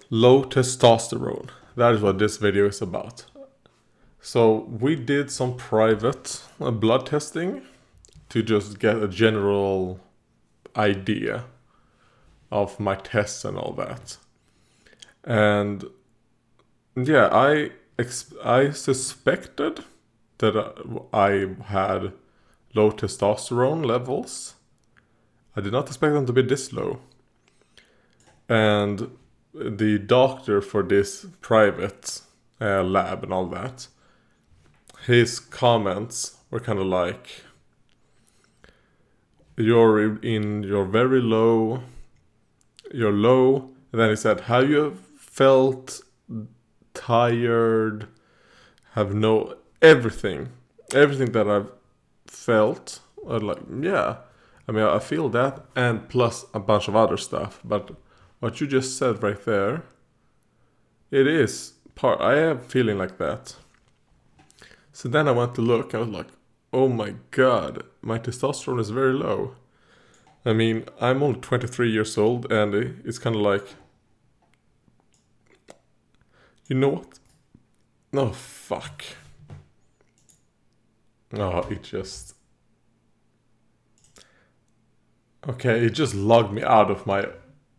Low testosterone. That is what this video is about. So we did some private blood testing to just get a general idea of my tests and all that. And yeah, I suspected that I had low testosterone levels. I did not expect them to be this low. And the doctor for this private lab and all that, his comments were kind of like, you're very low, you're low. And then he said, have you felt tired? Have no everything that I've felt. I'm like, yeah, I mean, I feel that, and plus a bunch of other stuff. But what you just said right there, it is part. I am feeling like that. So then I went to look. I was like, oh my god, my testosterone is very low. I mean, I'm only 23 years old, and it's kind of like, you know what? No, fuck. Oh, it just... Okay, it just logged me out of my...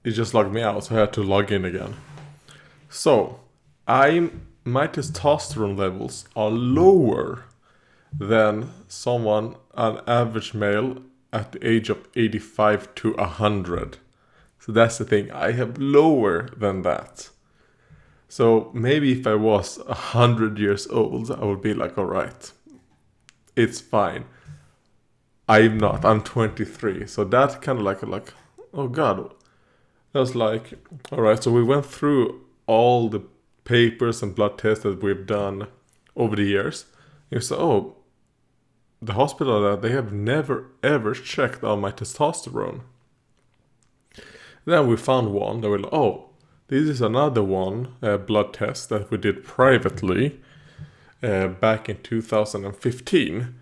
It just logged me out, so I had to log in again. So, my testosterone levels are lower than someone, an average male, at the age of 85 to 100. So that's the thing, I have lower than that. So maybe if I was 100 years old, I would be like, alright, it's fine. I'm not, I'm 23. So that's kind of like, oh god. That was like, alright, so we went through all the papers and blood tests that we've done over the years. And you said, oh, the hospital, they have never ever checked on my testosterone. Then we found one that we're like, oh, this is another one, blood test that we did privately back in 2015.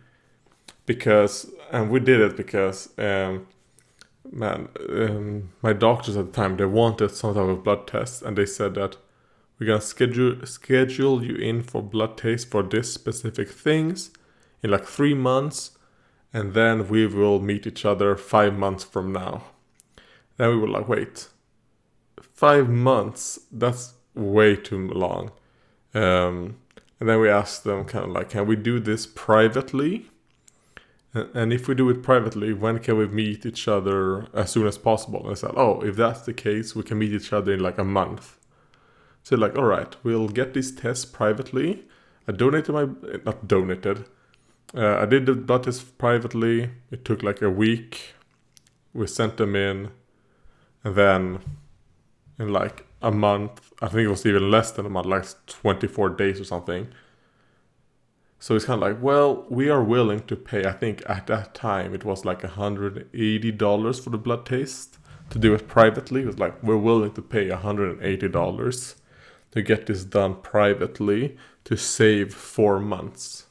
And we did it because, my doctors at the time, they wanted some type of blood test, and they said that we're gonna schedule you in for blood taste for this specific things in like 3 months, and then we will meet each other 5 months from now. Then we were like, wait, 5 months? That's way too long. And then we asked them kind of like, can we do this privately? And if we do it privately, when can we meet each other as soon as possible? And I said, oh, if that's the case, we can meet each other in like a month. So like, all right, we'll get these tests privately. I did the blood test privately. It took like a week. We sent them in. And then in like a month, I think it was even less than a month, like 24 days or something. So it's kind of like, well, we are willing to pay, I think at that time it was like $180 for the blood test to do it privately. It was like, we're willing to pay $180 to get this done privately to save 4 months.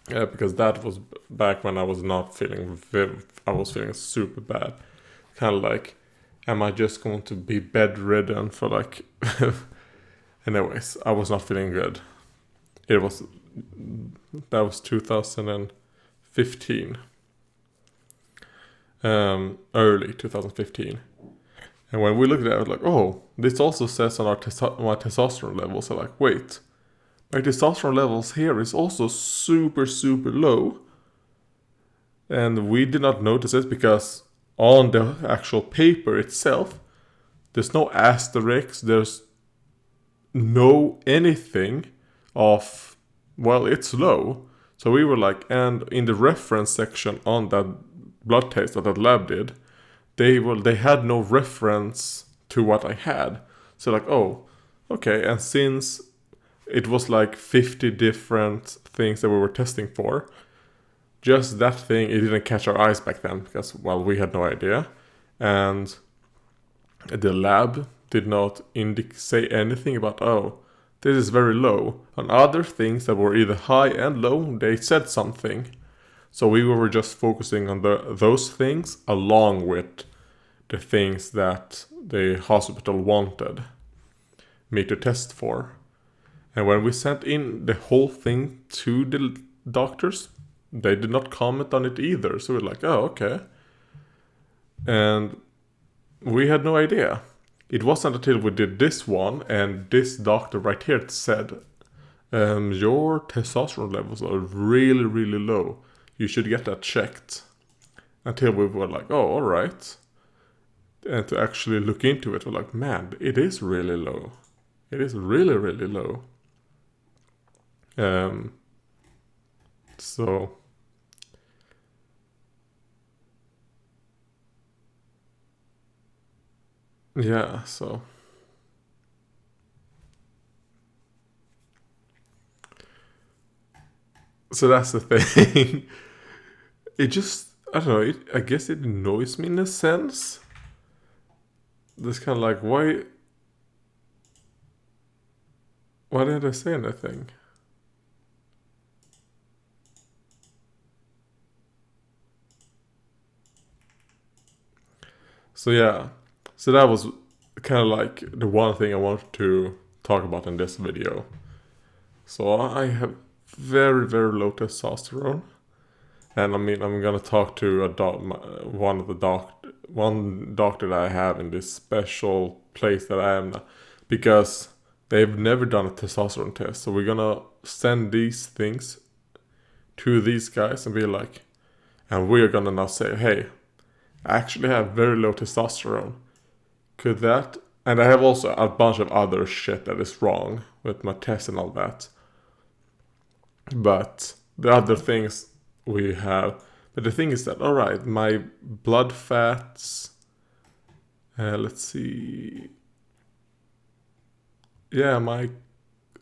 Because that was back when I was not feeling I was feeling super bad. Kind of like, am I just going to be bedridden for like... Anyways, I was not feeling good. That was 2015. Early 2015. And when we looked at it, I was like, oh, this also says on my testosterone levels. So like, wait, my testosterone levels here is also super, super low. And we did not notice it because on the actual paper itself, there's no asterisks, there's no anything of, well, it's low. So we were like, and in the reference section on that blood test that lab did, they had no reference to what I had. So like, oh, okay. And since it was like 50 different things that we were testing for, just that thing, it didn't catch our eyes back then because, well, we had no idea. And the lab did not say anything about, oh, this is very low. On other things that were either high and low, they said something. So we were just focusing on those things along with the things that the hospital wanted. me to test for. And when we sent in the whole thing to the doctors, they did not comment on it either. So we're like, oh, okay. And we had no idea. It wasn't until we did this one and this doctor right here said, your testosterone levels are really, really low. You should get that checked. Until we were like, oh, all right. And to actually look into it, we're like, man, it is really low. It is really, really low. So yeah, so that's the thing. It just, I don't know, I guess it annoys me in a sense. It's kind of like, why didn't I say anything? So yeah, so that was kind of like the one thing I wanted to talk about in this video. So I have very, very low testosterone. And I mean, I'm gonna talk to one doctor that I have in this special place that I am now, because they've never done a testosterone test. So we're gonna send these things to these guys and be like, and we're gonna now say, hey, I actually have very low testosterone. Could that? And I have also a bunch of other shit that is wrong with my test and all that. But the other things we have. But the thing is that, alright, my blood fats, let's see. Yeah, my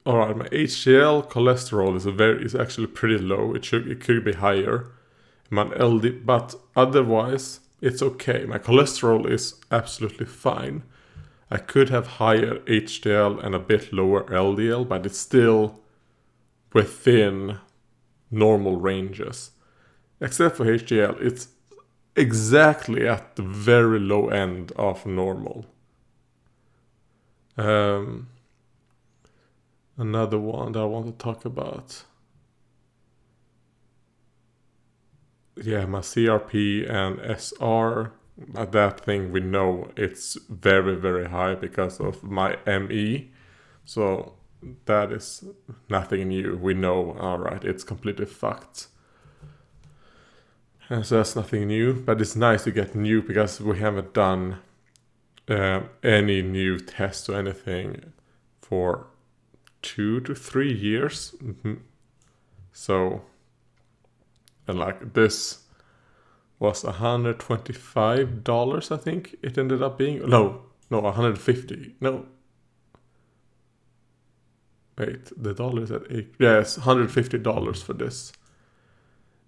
HDL cholesterol is actually pretty low. It could be higher. My LD, but otherwise it's okay. My cholesterol is absolutely fine. I could have higher HDL and a bit lower LDL, but it's still within normal ranges. Except for HDL, it's exactly at the very low end of normal. Another one that I want to talk about. Yeah, my CRP and SR, that thing we know it's very, very high because of my ME. So that is nothing new. We know, alright, it's completely fucked. So that's nothing new, but it's nice to get new because we haven't done any new tests or anything for 2 to 3 years. So, and like this was $125, I think it ended up being. No, $150. No. Wait, the dollar is at 8. Yes, $150 for this.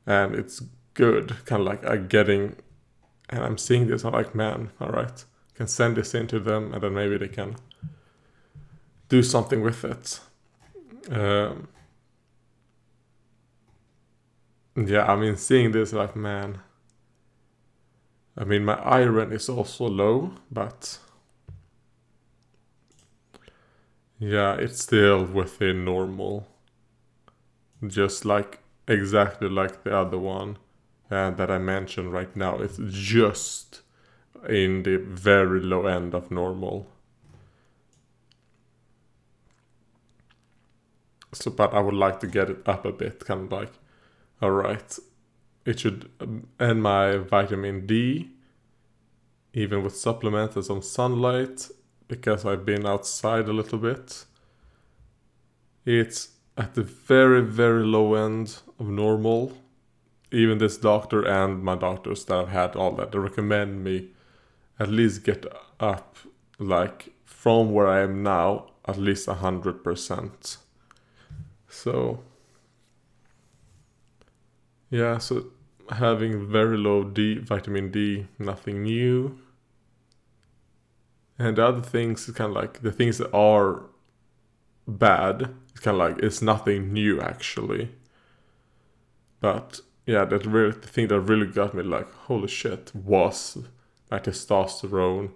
And it's good. Kind of like I'm getting, and I'm seeing this, I'm like, man, alright. Can send this in to them and then maybe they can do something with it. Yeah, I mean, seeing this, like, man. I mean, my iron is also low, but yeah, it's still within normal. Just like, exactly like the other one that I mentioned right now. It's just in the very low end of normal. So, but I would like to get it up a bit, kind of like, alright, it should, and my vitamin D, even with supplements and some sunlight, because I've been outside a little bit, it's at the very, very low end of normal. Even this doctor and my doctors that I've had all that, they recommend me at least get up, like, from where I am now, at least 100%. So, yeah, so having very low vitamin D, nothing new. And the other things is kind of like the things that are bad. It's kind of like it's nothing new actually. But yeah, the thing that really got me like holy shit was my testosterone.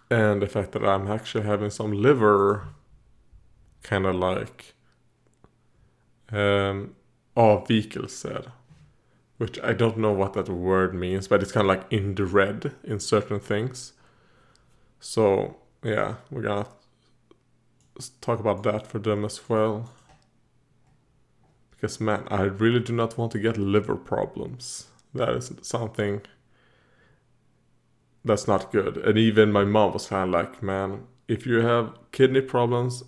And the fact that I'm actually having some liver kind of like avvikelse, which I don't know what that word means, but it's kind of like in the red in certain things. So yeah, we're gonna talk about that for them as well. Because man, I really do not want to get liver problems. That is something that's not good. And even my mom was kind of like, man, if you have kidney problems,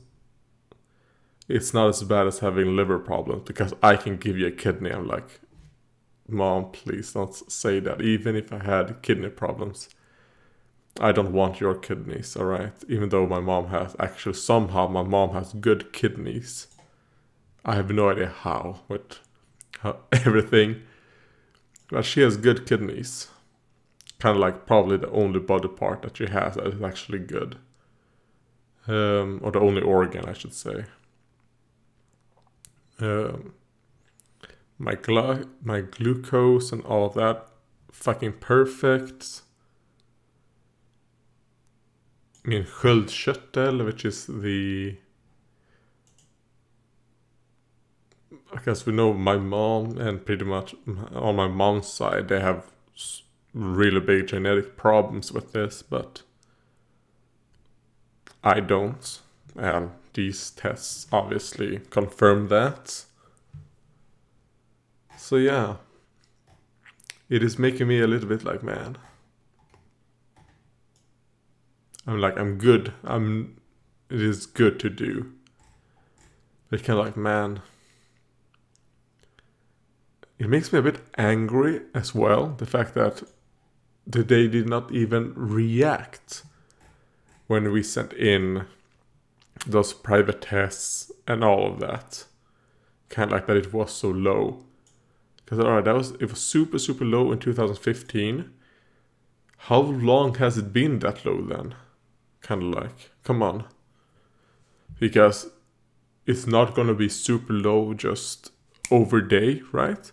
it's not as bad as having liver problems because I can give you a kidney. I'm like, Mom, please don't say that. Even if I had kidney problems, I don't want your kidneys, alright? Even though my mom has, actually somehow my mom has good kidneys. I have no idea how, with everything. But she has good kidneys. Kind of like probably the only body part that she has that is actually good. Or the only organ, I should say. My glucose and all of that, fucking perfect. Min sköldkörtel, which is the... I guess we know my mom and pretty much on my mom's side, they have really big genetic problems with this, but I don't. And these tests obviously confirm that. So yeah, it is making me a little bit like, man, I'm good. It is good to do. But kind of like, man, it makes me a bit angry as well. The fact that they did not even react when we sent in those private tests and all of that. Kind of like that it was so low. Because alright, it was super, super low in 2015. How long has it been that low then? Kind of like, come on. Because it's not gonna be super low just over day, right?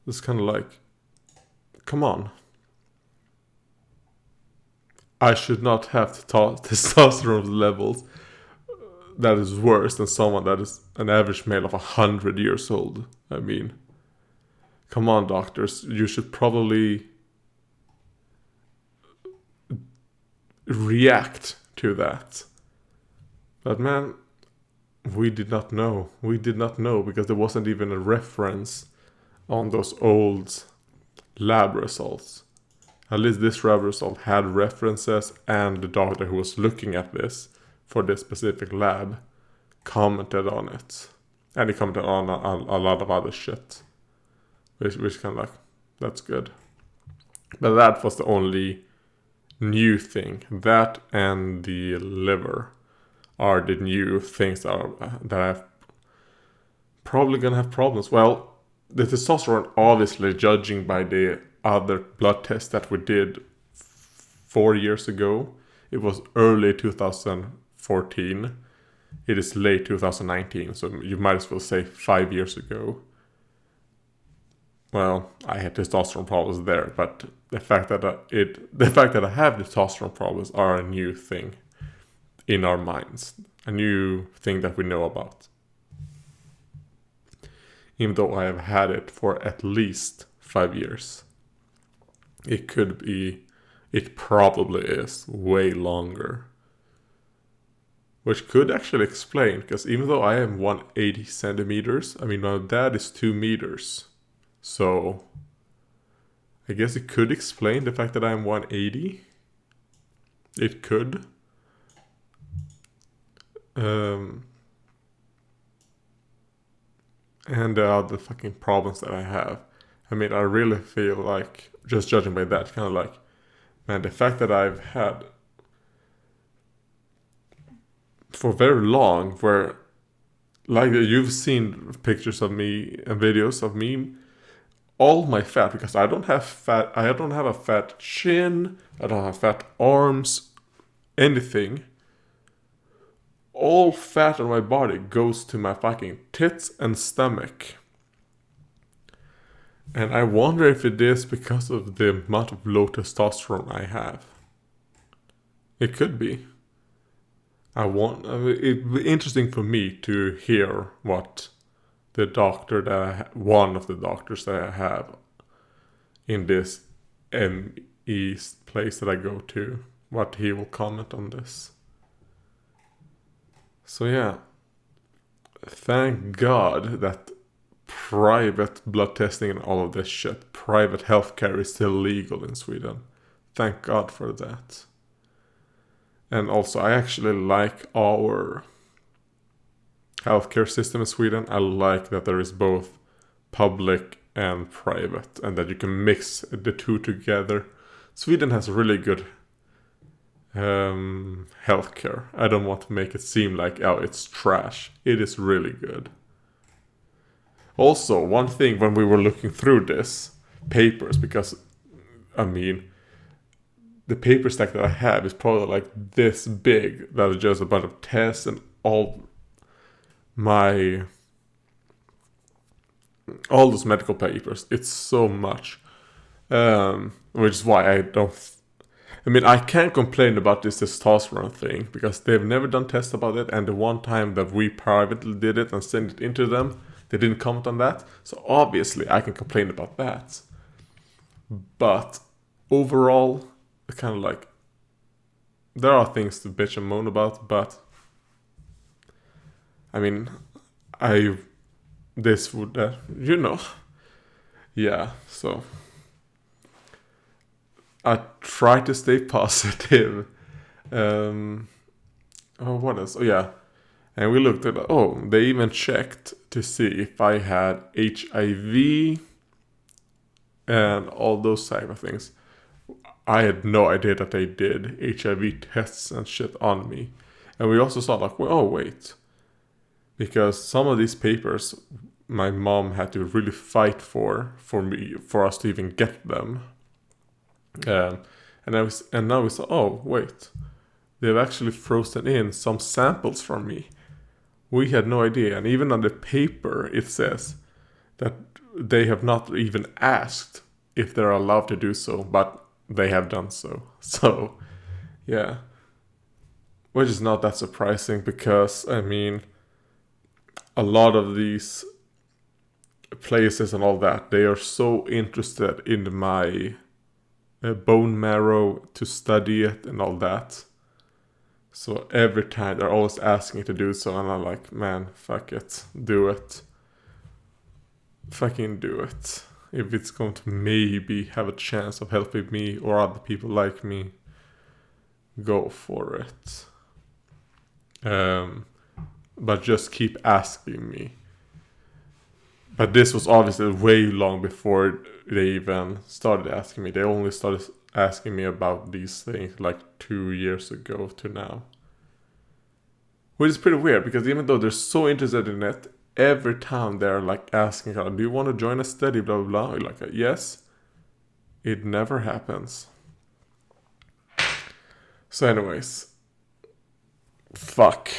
It's kind of like, come on. I should not have testosterone levels that is worse than someone that is an average male of 100 years old. I mean, come on, doctors. You should probably react to that. But man, we did not know. We did not know because there wasn't even a reference on those old lab results. At least this lab result had references, and the doctor who was looking at this for this specific lab commented on it. And he commented on a lot of other shit. Which kind of like, that's good. But that was the only new thing. That and the liver are the new things that I'm probably gonna have problems. Well, the testosterone, obviously, judging by the other blood test that we did 4 years ago, it was early 2014. It is late 2019, so you might as well say 5 years ago. Well, I had testosterone problems there, but the fact that I have testosterone problems are a new thing in our minds, a new thing that we know about. Even though I have had it for at least 5 years. It probably is way longer. Which could actually explain, because even though I am 180 centimeters, I mean, my dad is 2 meters. So, I guess it could explain the fact that I'm 180. It could. And the other fucking problems that I have. I mean, I really feel like, just judging by that, kind of like, man, the fact that I've had for very long, where, like, you've seen pictures of me and videos of me, all my fat, because I don't have a fat chin, I don't have fat arms, anything. All fat on my body goes to my fucking tits and stomach. And I wonder if it is because of the amount of low testosterone I have. It could be. It'd be interesting for me to hear what the doctor one of the doctors that I have in this ME place that I go to, what he will comment on this. So yeah, thank God that private blood testing and all of this shit, private healthcare is still legal in Sweden. Thank God for that. And also, I actually like our healthcare system in Sweden. I like that there is both public and private, and that you can mix the two together. Sweden has really good healthcare. I don't want to make it seem like, oh, it's trash. It is really good. Also, one thing when we were looking through this papers, because I mean, the paper stack that I have is probably like this big, that is just a bunch of tests and all those medical papers. It's so much, which is why I can't complain about this testosterone thing, because they've never done tests about it, and the one time that we privately did it and sent it into them, they didn't comment on that. So obviously I can complain about that. But overall, kind of like, there are things to bitch and moan about, but I mean, yeah, so I try to stay positive. What else? Oh yeah, and we looked at, they even checked to see if I had HIV and all those type of things. I had no idea that they did HIV tests and shit on me. And we also saw like, wait. Because some of these papers, my mom had to really fight for us to even get them. And now we saw, wait. They've actually frozen in some samples from me. We had no idea. And even on the paper, it says that they have not even asked if they're allowed to do so, but they have done so. So, yeah. Which is not that surprising, because, I mean, a lot of these places and all that, they are so interested in my bone marrow to study it and all that. So every time they're always asking to do so, and I'm like, man, fuck it. Do it. Fucking do it. If it's going to maybe have a chance of helping me or other people like me, go for it. But just keep asking me. But this was obviously way long before they even started asking me. They only started asking me about these things like 2 years ago to now. Which is pretty weird, because even though they're so interested in it, every time they're like asking, do you want to join a study, blah blah blah, like, yes. It never happens. So anyways, fuck.